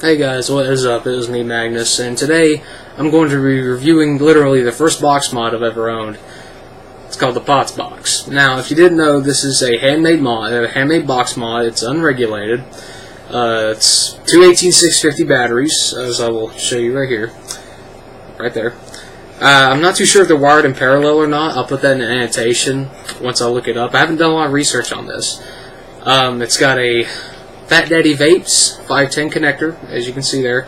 Hey guys, what is up? It is me, Magnus, and today I'm going to be reviewing literally the first box mod I've ever owned. It's called the Potzbox. Now, if you didn't know, this is a handmade mod, a handmade box mod. It's unregulated. It's two 18650 batteries, as I will show you right here, right there. I'm not too sure if they're wired in parallel or not. I'll put that in the annotation once I look it up. I haven't done a lot of research on this. It's got a Fat Daddy Vapes 510 connector, as you can see there.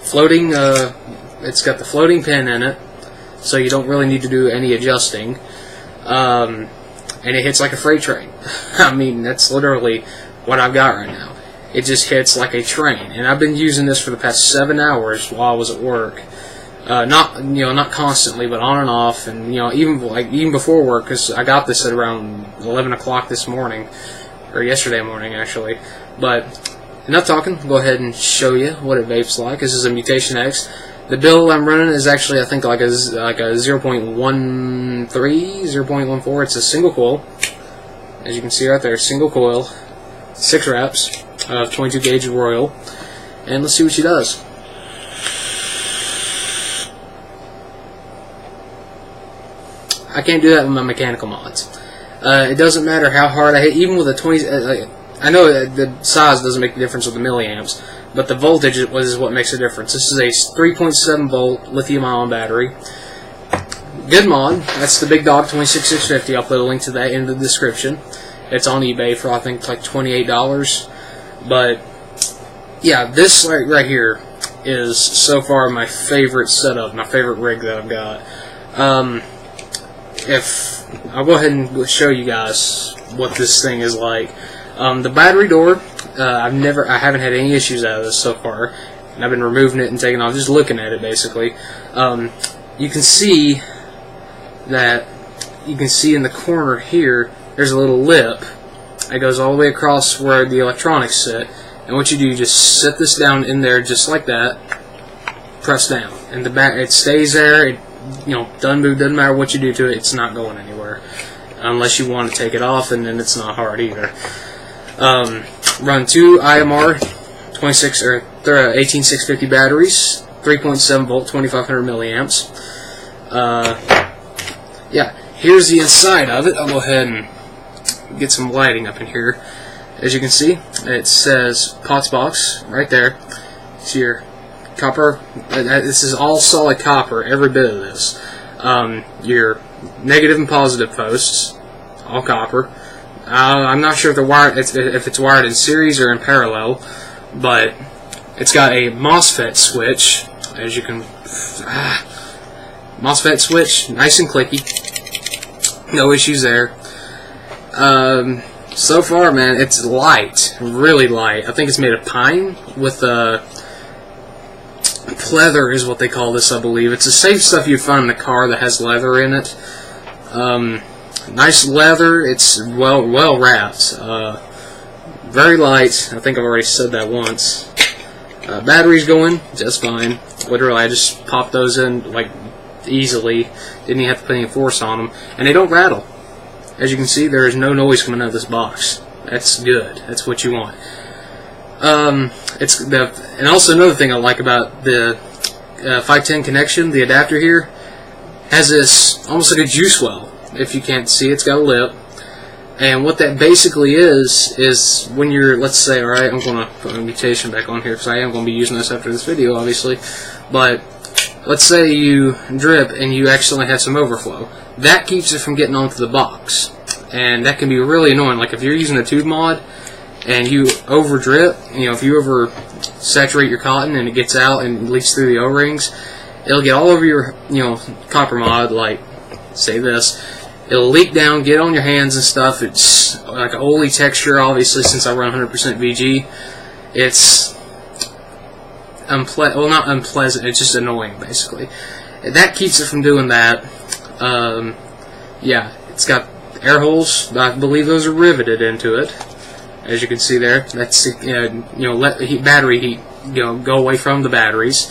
Floating, it's got the floating pin in it, so you don't really need to do any adjusting. And it hits like a freight train. I mean, that's literally what I've got right now. It just hits like a train, and I've been using this for the past 7 hours while I was at work. Not constantly, but on and off, and even before work, because I got this at around 11 o'clock this morning, or yesterday morning actually. But enough talking. I'll go ahead and show you what it vapes like. This is a Mutation X. The build I'm running is actually, I think, like a 0.13, 0.14. It's a single coil, as you can see right there. Single coil, 6 wraps of 22 gauge Royal, and let's see what she does. I can't do that with my mechanical mods. It doesn't matter how hard I hit, even with a 20. I know the size doesn't make a difference with the milliamps, but the voltage is what makes a difference. This is a 3.7 volt lithium-ion battery. Good mod. That's the Big Dog 26650. I'll put a link to that in the description. It's on eBay for, I think, like $28. But yeah, this right here is so far my favorite setup, my favorite rig that I've got. I'll go ahead and show you guys what this thing is like. The battery door, I haven't had any issues out of this so far, and I've been removing it and taking it off, just looking at it basically. You can see that, in the corner here, there's a little lip. It goes all the way across where the electronics sit, and what you do, you just sit this down in there just like that, press down, and it stays there. It, doesn't move, doesn't matter what you do to it, it's not going anywhere. Unless you want to take it off, and then it's not hard either. Run 2 IMR 18650 batteries, 3.7 volt, 2500 milliamps. Yeah, here's the inside of it. I'll go ahead and get some lighting up in here. As you can see, it says Potzbox right there. It's your copper. This is all solid copper, every bit of this. Your negative and positive posts, all copper. I'm not sure if it's wired in series or in parallel, but it's got a MOSFET switch, as you can. MOSFET switch, nice and clicky. No issues there. So far, man, it's light, really light. I think it's made of pine with pleather is what they call this, I believe. It's the safe stuff you find in the car that has leather in it. Nice leather. It's well wrapped. Very light. I think I've already said that once. Batteries going just fine. Literally, I just popped those in like easily. Didn't even have to put any force on them, and they don't rattle. As you can see, there is no noise coming out of this box. That's good. That's what you want. And also another thing I like about the 510 connection, the adapter here has this almost like a juice well. If you can't see, it's got a lip, and what that basically is when you're, let's say, all right, I'm going to put my mutation back on here because I am going to be using this after this video, obviously. But let's say you drip and you accidentally have some overflow. That keeps it from getting onto the box, and that can be really annoying. Like if you're using a tube mod and you over drip, if you over saturate your cotton and it gets out and leaks through the O-rings, it'll get all over your copper mod, like say this. It'll leak down, get on your hands and stuff. It's like an oily texture, obviously, since I run 100% VG. It's not unpleasant, it's just annoying, basically. That keeps it from doing that. Yeah, it's got air holes. I believe those are riveted into it. As you can see there, that's let battery heat go away from the batteries,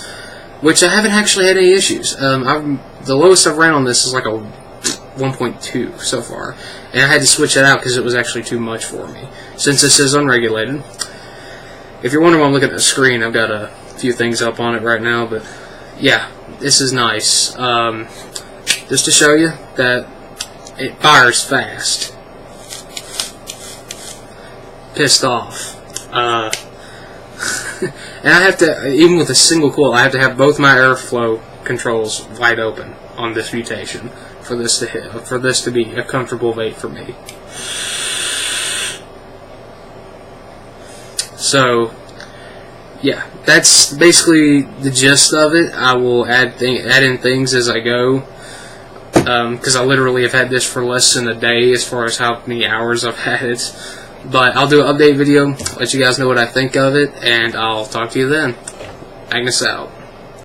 which I haven't actually had any issues. The lowest I've ran on this is like a 1.2 so far, and I had to switch that out because it was actually too much for me. Since this is unregulated, if you're wondering why I'm looking at the screen, I've got a few things up on it right now, but yeah, this is nice. Just to show you that it fires fast. Pissed off. And I have to, even with a single coil, I have to have both my airflow controls wide open on this mutation for this to hit, for this to be a comfortable vape for me. So, yeah, that's basically the gist of it. I will add in things as I go, because I literally have had this for less than a day as far as how many hours I've had it. But I'll do an update video, let you guys know what I think of it, and I'll talk to you then. Agnes out.